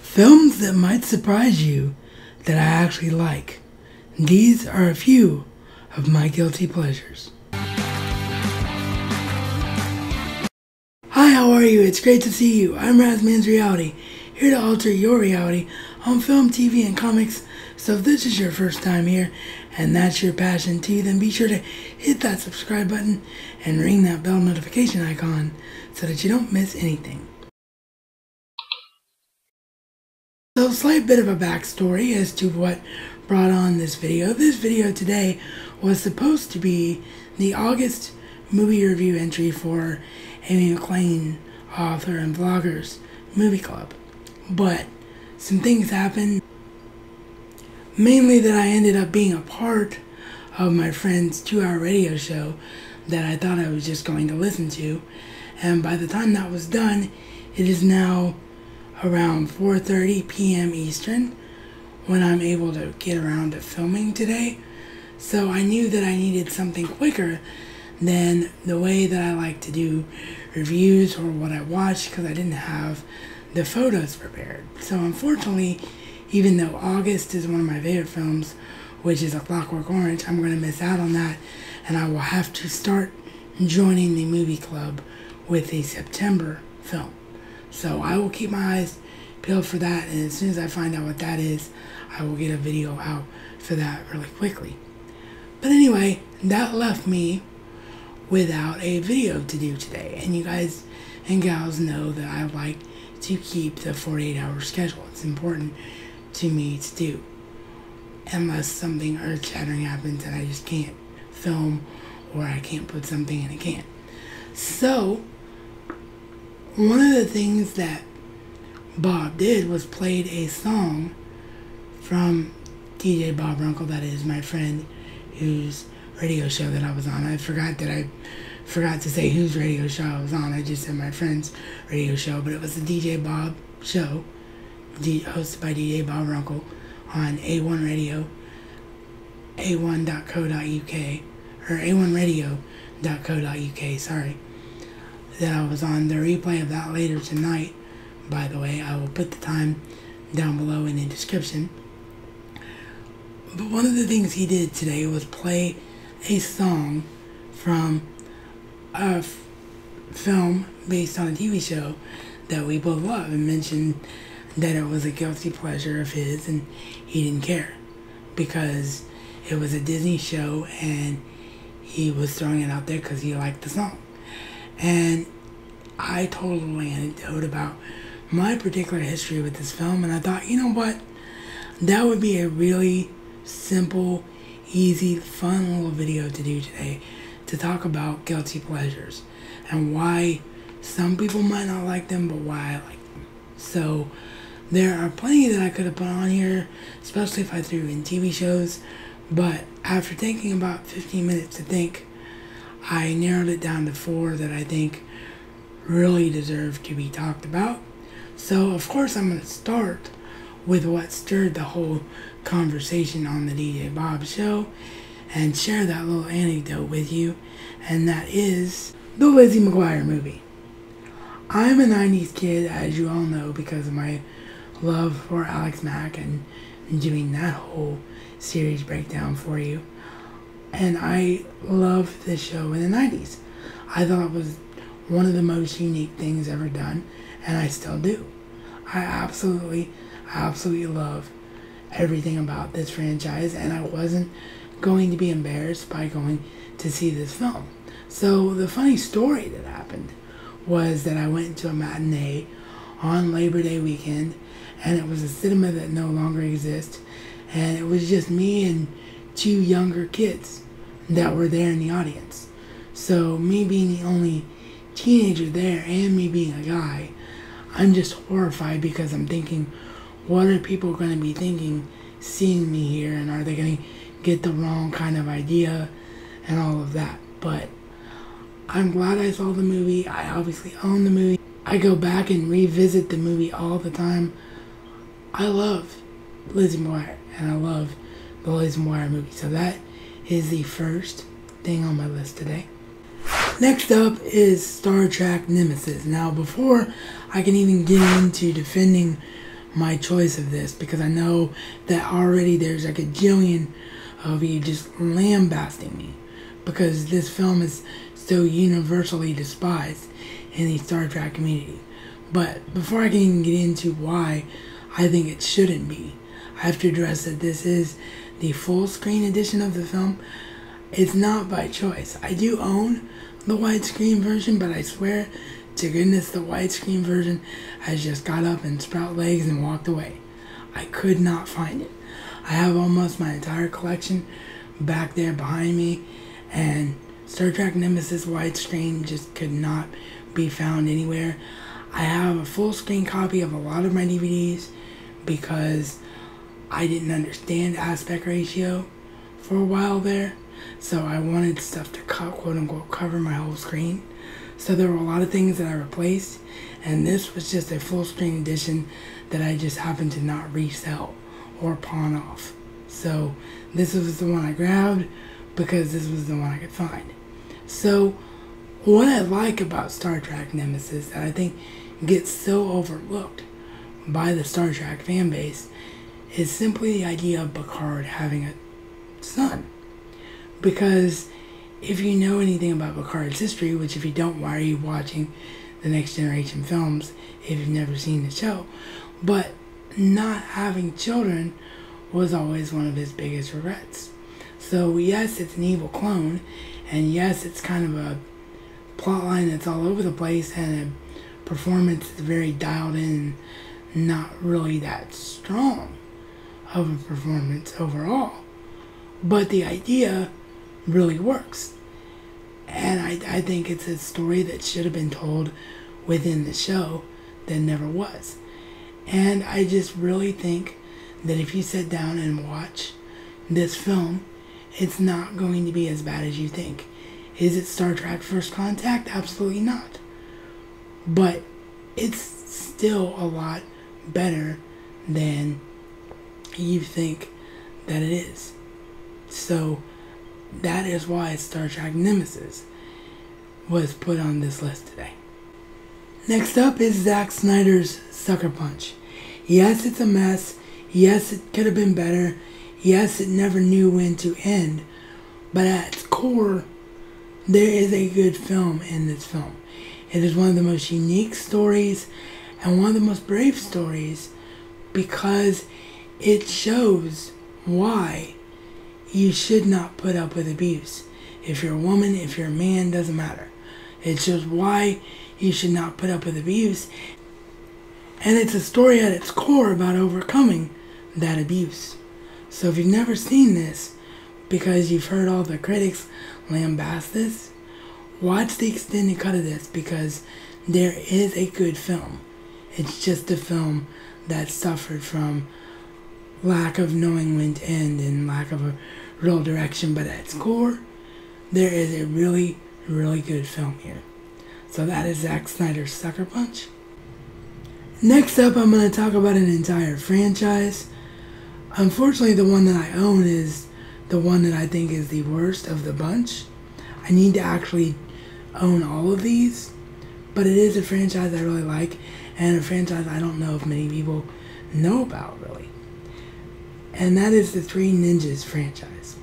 Films that might surprise you that I actually like. These are a few of my guilty pleasures. Hi, how are you? It's great to see you. I'm RazMansReality, here to alter your reality on film, TV, and comics. So if this is your first time here and that's your passion too, then be sure to hit that subscribe button and ring that bell notification icon so that you don't miss anything. So, slight bit of a backstory as to what brought on this video. This video today was supposed to be the August movie review entry for Amy McLean, author and vlogger's movie club. But some things happened, mainly that I ended up being a part of my friend's 2-hour radio show that I thought I was just going to listen to. And by the time that was done, it is now around 4:30 p.m. Eastern when I'm able to get around to filming today. So I knew that I needed something quicker than the way that I like to do reviews or what I watch, because I didn't have the photos prepared. So unfortunately, even though August is one of my favorite films, which is A Clockwork Orange, I'm going to miss out on that, and I will have to start joining the movie club with a September film. So I will keep my eyes peeled for that, and as soon as I find out what that is, I will get a video out for that really quickly. But anyway, that left me without a video to do today. And you guys and gals know that I like to keep the 48-hour schedule. It's important to me to do, unless something earth-shattering happens and I just can't film or I can't put something in a can. So one of the things that Bob did was played a song from DJ Bob Runkle, that is my friend whose radio show that I was on. I forgot to say whose radio show I was on. I just said my friend's radio show, but it was the DJ Bob show, hosted by DJ Bob Runkle on A1 Radio, a1.co.uk, or a1radio.co.uk, sorry, that I was on. The replay of that later tonight, by the way. I will put the time down below in the description. But one of the things he did today was play a song from a film based on a TV show that we both love, and mentioned that it was a guilty pleasure of his and he didn't care because it was a Disney show and he was throwing it out there because he liked the song. And I told a little anecdote about my particular history with this film, and I thought, you know what, that would be a really simple, easy, fun little video to do today, to talk about guilty pleasures and why some people might not like them, but why I like them. So there are plenty that I could have put on here, especially if I threw in TV shows, but after taking about 15 minutes to think, I narrowed it down to 4 that I think really deserve to be talked about. So of course I'm going to start with what stirred the whole conversation on the DJ Bob show and share that little anecdote with you, and that is the Lizzie McGuire movie. I'm a 90s kid, as you all know, because of my love for Alex Mack and doing that whole series breakdown for you. And I loved this show in the 90s. I thought it was one of the most unique things ever done, and I still do. I absolutely love everything about this franchise, and I wasn't going to be embarrassed by going to see this film. So the funny story that happened was that I went to a matinee on Labor Day weekend, and it was a cinema that no longer exists, and it was just me and 2 younger kids that were there in the audience. So me being the only teenager there and me being a guy, I'm just horrified because I'm thinking, what are people going to be thinking seeing me here, and are they going to get the wrong kind of idea and all of that. But I'm glad I saw the movie. I obviously own the movie. I go back and revisit the movie all the time. I love Lizzie McGuire, and I love the Lizzie McGuire movie. So that is the first thing on my list today. Next up is Star Trek Nemesis. Now, before I can even get into defending my choice of this, because I know that already there's like a jillion of you just lambasting me because this film is so universally despised in the Star Trek community. But before I can even get into why I think it shouldn't be, I have to address that this is the full screen edition of the film. It's not by choice. I do own the widescreen version, but I swear to goodness the widescreen version has just got up and sprout legs and walked away. I could not find it. I have almost my entire collection back there behind me, and Star Trek Nemesis widescreen just could not be found anywhere. I have a full screen copy of a lot of my DVDs because I didn't understand aspect ratio for a while there, so I wanted stuff to quote unquote cover my whole screen. So there were a lot of things that I replaced, and this was just a full screen edition that I just happened to not resell or pawn off. So this was the one I grabbed because this was the one I could find. So what I like about Star Trek Nemesis that I think gets so overlooked by the Star Trek fan base is simply the idea of Picard having a son. Because if you know anything about Picard's history, which if you don't, why are you watching the Next Generation films if you've never seen the show? But not having children was always one of his biggest regrets. So yes, it's an evil clone, and yes, it's kind of a plotline that's all over the place, and a performance that's very dialed in, not really that strong of a performance overall. But the idea really works. And I think it's a story that should have been told within the show that never was. And I just really think that if you sit down and watch this film, it's not going to be as bad as you think. Is it Star Trek First Contact? Absolutely not. But it's still a lot better than you think that it is. So that is why Star Trek Nemesis was put on this list today. Next up is Zack Snyder's Sucker Punch. Yes, it's a mess. Yes, it could have been better. Yes, it never knew when to end. But at its core, there is a good film in this film. It is one of the most unique stories and one of the most brave stories because it shows why you should not put up with abuse. If you're a woman, if you're a man, doesn't matter. It shows why you should not put up with abuse. And it's a story at its core about overcoming that abuse. So if you've never seen this, because you've heard all the critics lambast this, watch the extended cut of this because there is a good film. It's just a film that suffered from lack of knowing when to end and lack of a real direction, but at its core, there is a really, really good film here. So that is Zack Snyder's Sucker Punch. Next up, I'm going to talk about an entire franchise. Unfortunately, the one that I own is the one that I think is the worst of the bunch. I need to actually own all of these, but it is a franchise I really like, and a franchise I don't know if many people know about, really. And that is the Three Ninjas franchise.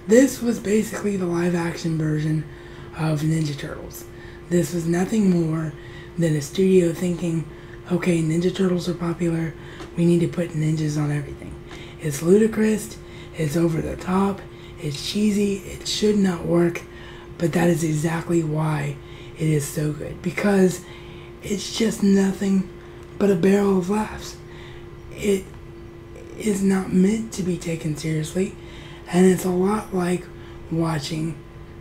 This was basically the live-action version of Ninja Turtles. This was nothing more than a studio thinking, okay, Ninja Turtles are popular, we need to put ninjas on everything. It's ludicrous, it's over the top, it's cheesy, it should not work, but that is exactly why it is so good. Because it's just nothing but a barrel of laughs. It is not meant to be taken seriously, and it's a lot like watching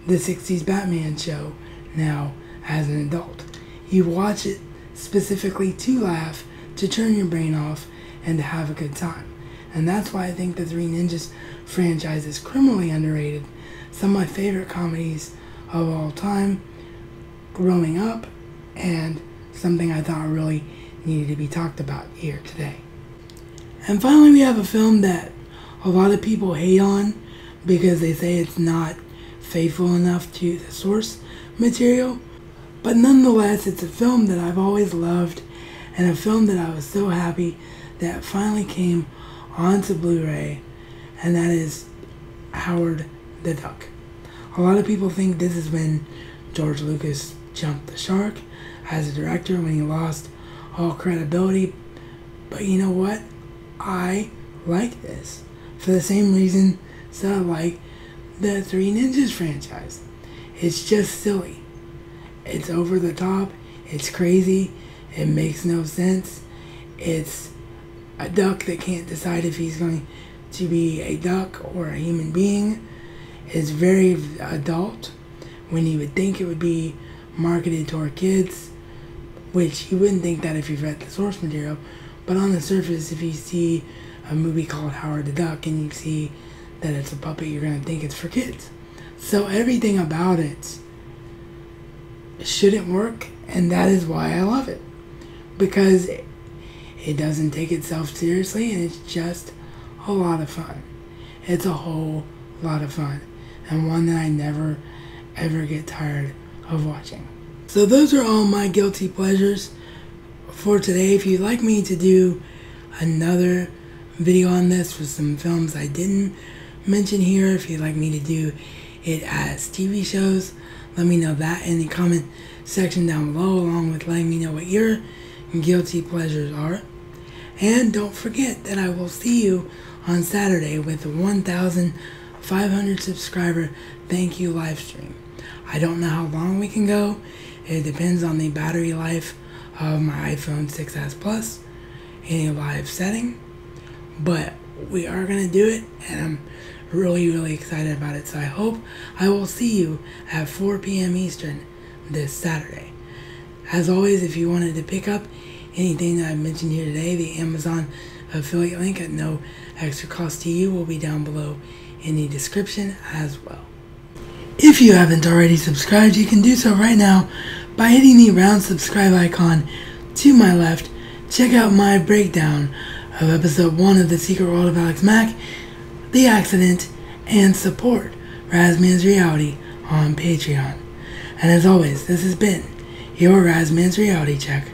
the 60s Batman show now as an adult. You watch it specifically to laugh, to turn your brain off, and to have a good time. And that's why I think the Three Ninjas franchise is criminally underrated. Some of my favorite comedies of all time growing up, and something I thought really needed to be talked about here today. And finally, we have a film that a lot of people hate on because they say it's not faithful enough to the source material. But nonetheless, it's a film that I've always loved, and a film that I was so happy that finally came onto Blu-ray, and that is Howard the Duck. A lot of people think this is when George Lucas jumped the shark as a director, when he lost all credibility. But you know what? I like this for the same reason that I like the Three Ninjas franchise. It's just silly. It's over the top. It's crazy. It makes no sense. It's a duck that can't decide if he's going to be a duck or a human being. It's very adult when you would think it would be marketed toward kids, which you wouldn't think that if you've read the source material. But on the surface, if you see a movie called Howard the Duck and you see that it's a puppet, you're going to think it's for kids. So everything about it shouldn't work, and that is why I love it. Because it doesn't take itself seriously, and it's just a lot of fun. It's a whole lot of fun, and one that I never ever get tired of watching. So those are all my guilty pleasures for today. If you'd like me to do another video on this with some films I didn't mention here, if you'd like me to do it as TV shows, let me know that in the comment section down below, along with letting me know what your guilty pleasures are. And don't forget that I will see you on Saturday with the 1,500 subscriber thank you live stream. I don't know how long we can go. It depends on the battery life of my iPhone 6s Plus in a live setting. But we are going to do it, and I'm really excited about it. So I hope I will see you at 4 p.m. Eastern this Saturday. As always, if you wanted to pick up anything that I mentioned here today, the Amazon affiliate link at no extra cost to you will be down below in the description as well. If you haven't already subscribed, you can do so right now by hitting the round subscribe icon to my left. Check out my breakdown of episode 1 of The Secret World of Alex Mack, The Accident, and support RazMansReality on Patreon. And as always, this has been your RazMansReality check.